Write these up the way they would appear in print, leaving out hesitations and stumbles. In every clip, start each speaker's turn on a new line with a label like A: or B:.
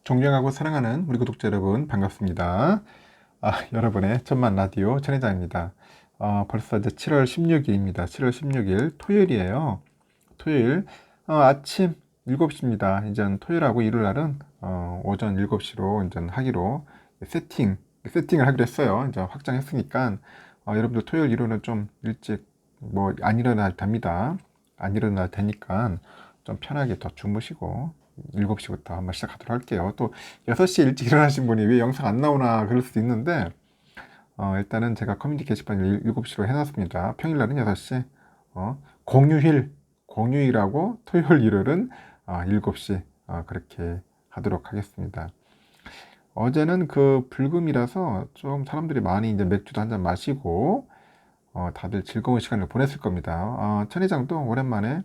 A: 존경하고 사랑하는 우리 구독자 여러분 반갑습니다. 여러분의 천만 라디오 천혜장입니다. 벌써 이제 7월 16일입니다. 7월 16일 토요일이에요. 토요일 아침 7시입니다. 이제 토요일하고 일요일 날은 오전 7시로 이제 하기로 세팅을 하기로 했어요. 이제 확장했으니까 여러분들 토요일 일요일은 좀 일찍 뭐 안 일어날 답니다. 안 일어날 테니까 좀 편하게 더 주무시고 7시부터 한번 시작하도록 할게요. 또 6시에 일찍 일어나신 분이 왜 영상 안 나오나 그럴 수도 있는데 일단은 제가 커뮤니티 게시판을 7시로 해놨습니다. 평일날은 6시, 공휴일하고 토요일, 일요일은 7시 그렇게 하도록 하겠습니다. 어제는 그 불금이라서 좀 사람들이 많이 이제 맥주도 한잔 마시고 다들 즐거운 시간을 보냈을 겁니다. 천회장도 오랜만에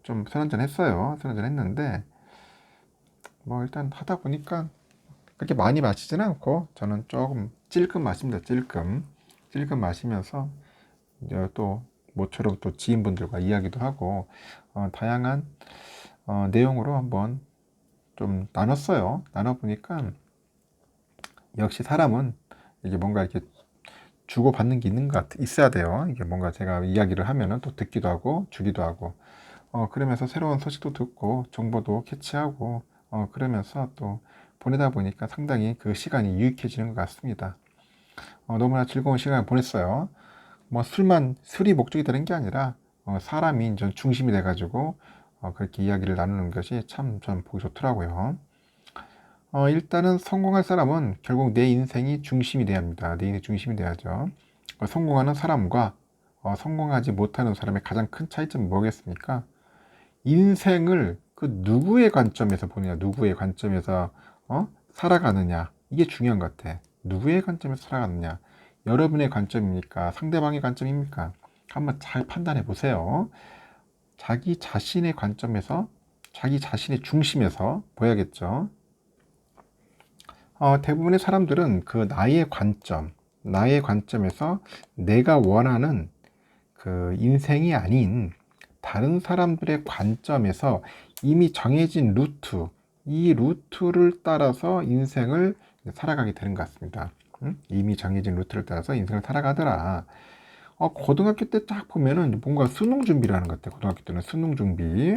A: 좀 술 한잔 했어요. 술 한잔 했는데 뭐 일단 하다 보니까 그렇게 많이 마시지는 않고 저는 조금 찔끔 마십니다. 찔끔 마시면서 이제 또 모처럼 또 지인분들과 이야기도 하고 다양한 내용으로 한번 좀 나눴어요. 나눠보니까 역시 사람은 이게 뭔가 이렇게 주고받는 게 있어야 돼요. 이게 뭔가 제가 이야기를 하면은 또 듣기도 하고 주기도 하고 그러면서 새로운 소식도 듣고 정보도 캐치하고 그러면서 또 보내다 보니까 상당히 그 시간이 유익해지는 것 같습니다. 너무나 즐거운 시간을 보냈어요. 뭐 술이 목적이 되는 게 아니라 사람이 이제 중심이 돼가지고 그렇게 이야기를 나누는 것이 참 전 보기 좋더라고요. 일단은 성공할 사람은 결국 내 인생이 중심이 돼야 합니다. 내 인생이 중심이 돼야죠. 성공하는 사람과 성공하지 못하는 사람의 가장 큰 차이점은 뭐겠습니까? 인생을 그 누구의 관점에서 보느냐, 누구의 관점에서 살아가느냐, 이게 중요한 것 같아. 누구의 관점에서 살아가느냐, 여러분의 관점입니까? 상대방의 관점입니까? 한번 잘 판단해 보세요. 자기 자신의 관점에서, 자기 자신의 중심에서 보야겠죠. 대부분의 사람들은 그 나의 관점에서 내가 원하는 그 인생이 아닌 다른 사람들의 관점에서 이미 정해진 이 루트를 따라서 인생을 살아가게 되는 것 같습니다. 이미 정해진 루트를 따라서 인생을 살아가더라. 고등학교 때 딱 보면은 뭔가 수능 준비를 하는 것 같아요. 고등학교 때는 수능 준비.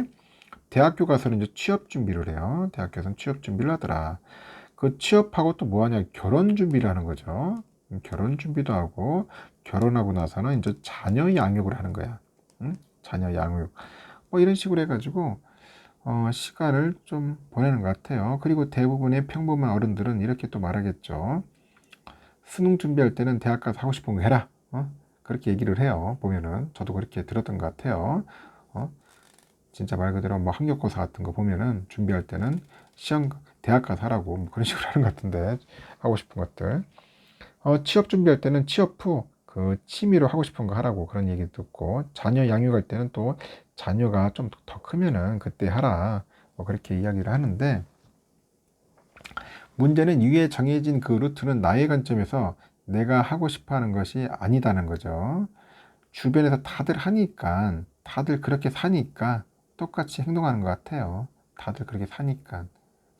A: 대학교 가서는 이제 취업 준비를 해요. 대학교에서는 취업 준비를 하더라. 그 취업하고 또 뭐 하냐? 결혼 준비를 하는 거죠. 결혼 준비도 하고, 결혼하고 나서는 이제 자녀 양육을 하는 거야. 자녀 양육. 뭐 이런 식으로 해가지고, 시간을 좀 보내는 것 같아요. 그리고 대부분의 평범한 어른들은 이렇게 또 말하겠죠. 수능 준비할 때는 대학 가서 하고 싶은 거 해라. 그렇게 얘기를 해요. 보면은. 저도 그렇게 들었던 것 같아요. 진짜 말 그대로 뭐 학력고사 같은 거 보면은 준비할 때는 대학 가서 하라고 뭐 그런 식으로 하는 것 같은데, 하고 싶은 것들. 취업 준비할 때는 취업 후 그 취미로 하고 싶은 거 하라고 그런 얘기 듣고, 자녀 양육할 때는 또 자녀가 좀 더 크면은 그때 하라 뭐 그렇게 이야기를 하는데, 문제는 위에 정해진 그 루트는 나의 관점에서 내가 하고 싶어 하는 것이 아니다는 거죠. 주변에서 다들 그렇게 사니까 똑같이 행동하는 것 같아요. 다들 그렇게 사니까.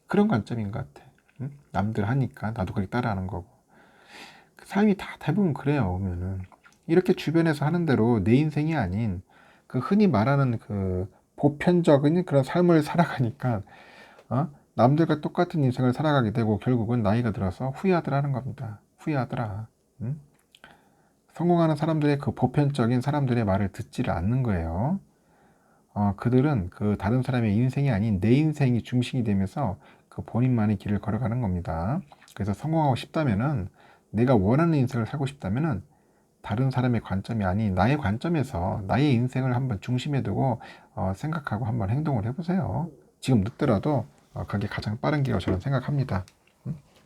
A: 그런 관점인 것 같아. 응? 남들 하니까 나도 그렇게 따라하는 거고. 삶이 다 대부분 그래요, 보면은. 이렇게 주변에서 하는 대로 내 인생이 아닌 그 흔히 말하는 그 보편적인 그런 삶을 살아가니까, 남들과 똑같은 인생을 살아가게 되고 결국은 나이가 들어서 후회하더라는 겁니다. 후회하더라. 응? 성공하는 사람들의 그 보편적인 사람들의 말을 듣지를 않는 거예요. 그들은 그 다른 사람의 인생이 아닌 내 인생이 중심이 되면서 그 본인만의 길을 걸어가는 겁니다. 그래서 성공하고 싶다면은, 내가 원하는 인생을 살고 싶다면은 다른 사람의 관점이 아닌 나의 관점에서 나의 인생을 한번 중심에 두고 생각하고 한번 행동을 해보세요. 지금 늦더라도 그게 가장 빠른 길이라고 저는 생각합니다.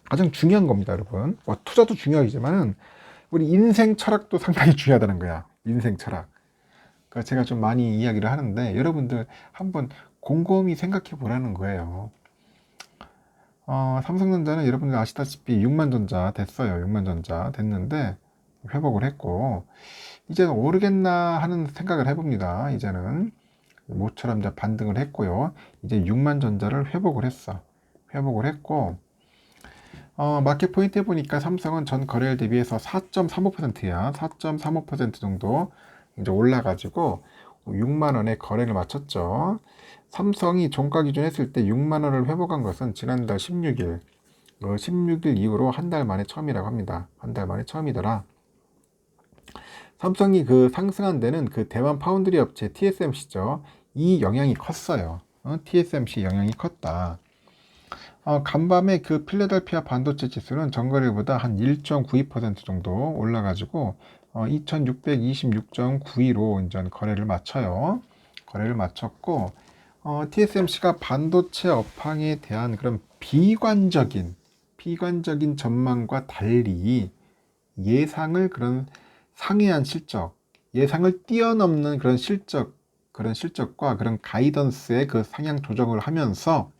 A: 가장 중요한 겁니다, 여러분. 투자도 중요하지만은 우리 인생 철학도 상당히 중요하다는 거야. 인생 철학. 그러니까 제가 좀 많이 이야기를 하는데 여러분들 한번 곰곰이 생각해 보라는 거예요. 삼성전자는 여러분들 아시다시피 6만 전자 됐어요. 6만 전자 됐는데 회복을 했고, 이제는 오르겠나 하는 생각을 해봅니다. 이제는 모처럼 이제 반등을 했고요. 이제 6만 전자를 회복을 했어. 회복을 했고, 마켓 포인트에 보니까 삼성은 전 거래일 대비해서 4.35%야. 4.35% 정도 이제 올라가지고 6만 원에 거래를 마쳤죠. 삼성이 종가 기준 했을 때 6만 원을 회복한 것은 지난달 16일, 16일 이후로 한 달 만에 처음이라고 합니다. 한 달 만에 처음이더라. 삼성이 그 상승한 데는 그 대만 파운드리 업체 TSMC죠. 이 영향이 컸어요. TSMC 영향이 컸다. 간밤에 그 필라델피아 반도체 지수는 전거래일보다 한 1.92% 정도 올라가지고 2626.92로 이제 거래를 마쳐요. 거래를 마쳤고 TSMC가 반도체 업황에 대한 그런 비관적인 전망과 달리 예상을 그런 상회한 실적, 예상을 뛰어넘는 그런 실적과 그런 가이던스의 그 상향 조정을 하면서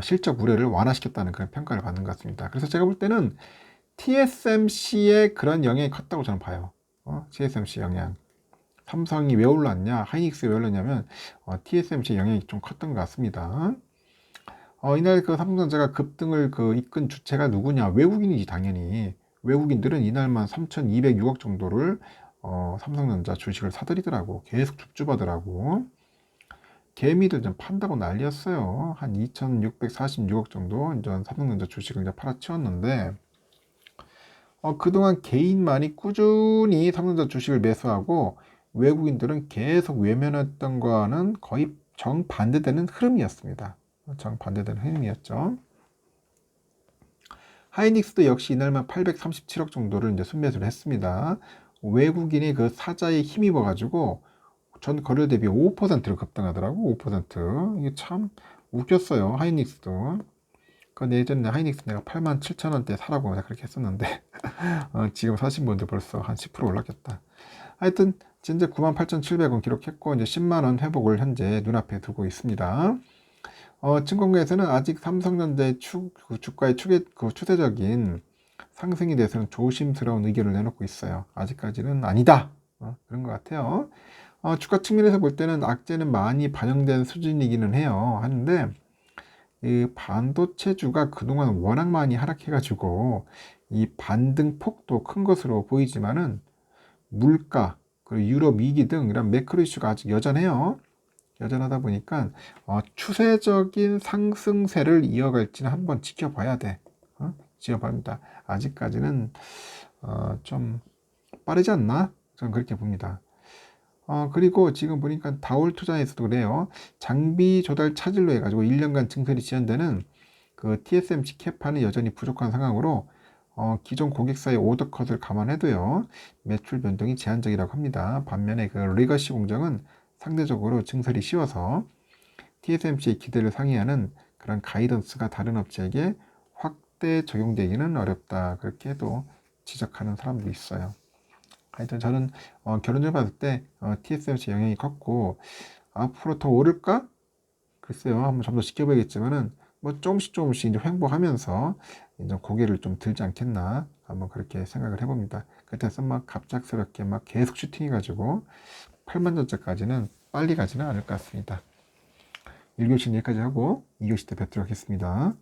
A: 실적 우려를 완화시켰다는 그런 평가를 받는 것 같습니다. 그래서 제가 볼 때는 TSMC의 그런 영향이 컸다고 저는 봐요. TSMC 영향. 삼성이 왜 올랐냐, 하이닉스 왜 올랐냐면 TSMC의 영향이 좀 컸던 것 같습니다. 이날 그 삼성전자가 급등을 그 이끈 주체가 누구냐? 외국인이지 당연히. 외국인들은 이날만 3,206억 정도를 삼성전자 주식을 사들이더라고. 계속 줍줍하더라고. 개미들 좀 판다고 난리였어요. 한 2,646억 정도 이제 삼성전자 주식을 이제 팔아치웠는데 그동안 개인만이 꾸준히 삼성전자 주식을 매수하고 외국인들은 계속 외면했던 거와는 거의 정반대되는 흐름이었습니다. 정반대되는 흐름이었죠. 하이닉스도 역시 이날만 837억 정도를 이제 순매수를 했습니다. 외국인의 그 사자에 힘입어 가지고 전 거래 대비 5%를 급등하더라고. 5%. 이게 참 웃겼어요. 하이닉스도. 그 예전에 하이닉스 내가 87,000원대 사라고 내가 그렇게 했었는데 지금 사신 분들 벌써 한 10% 올랐겠다. 하여튼 진짜 98,700원 기록했고 이제 10만원 회복을 현재 눈앞에 두고 있습니다. 증권가에서는 아직 삼성전자의 그 주가의 추세적인 상승에 대해서는 조심스러운 의견을 내놓고 있어요. 아직까지는 아니다. 그런 것 같아요. 주가 측면에서 볼 때는 악재는 많이 반영된 수준이기는 해요. 하는데 이 반도체주가 그동안 워낙 많이 하락해가지고 이 반등 폭도 큰 것으로 보이지만은 물가 그리고 유럽 위기 등 이런 매크로 이슈가 아직 여전해요. 여전하다 보니까 추세적인 상승세를 이어갈지는 한번 지켜봐야 돼. 지켜봅니다. 아직까지는 좀 빠르지 않나? 저는 그렇게 봅니다. 그리고 지금 보니까 다올 투자에서도 그래요. 장비 조달 차질로 해가지고 1년간 증설이 지연되는 그 TSMC 캐파는 여전히 부족한 상황으로 기존 고객사의 오더 컷을 감안해도요. 매출 변동이 제한적이라고 합니다. 반면에 그 리거시 공정은 상대적으로 증설이 쉬워서 TSMC의 기대를 상회하는 그런 가이던스가 다른 업체에게 확대 적용되기는 어렵다. 그렇게도 지적하는 사람도 있어요. 하여튼 저는 결론을 봤을 때 TSMC 영향이 컸고 앞으로 더 오를까? 글쎄요. 한번 좀 더 지켜봐야겠지만은 뭐 조금씩 이제 횡보하면서 이제 고개를 좀 들지 않겠나 한번 그렇게 생각을 해봅니다. 그때서 막 갑작스럽게 막 계속 슈팅해가지고 8만 전짜까지는 빨리 가지는 않을 것 같습니다. 1교시는 여기까지 하고 2교시 때 뵙도록 하겠습니다.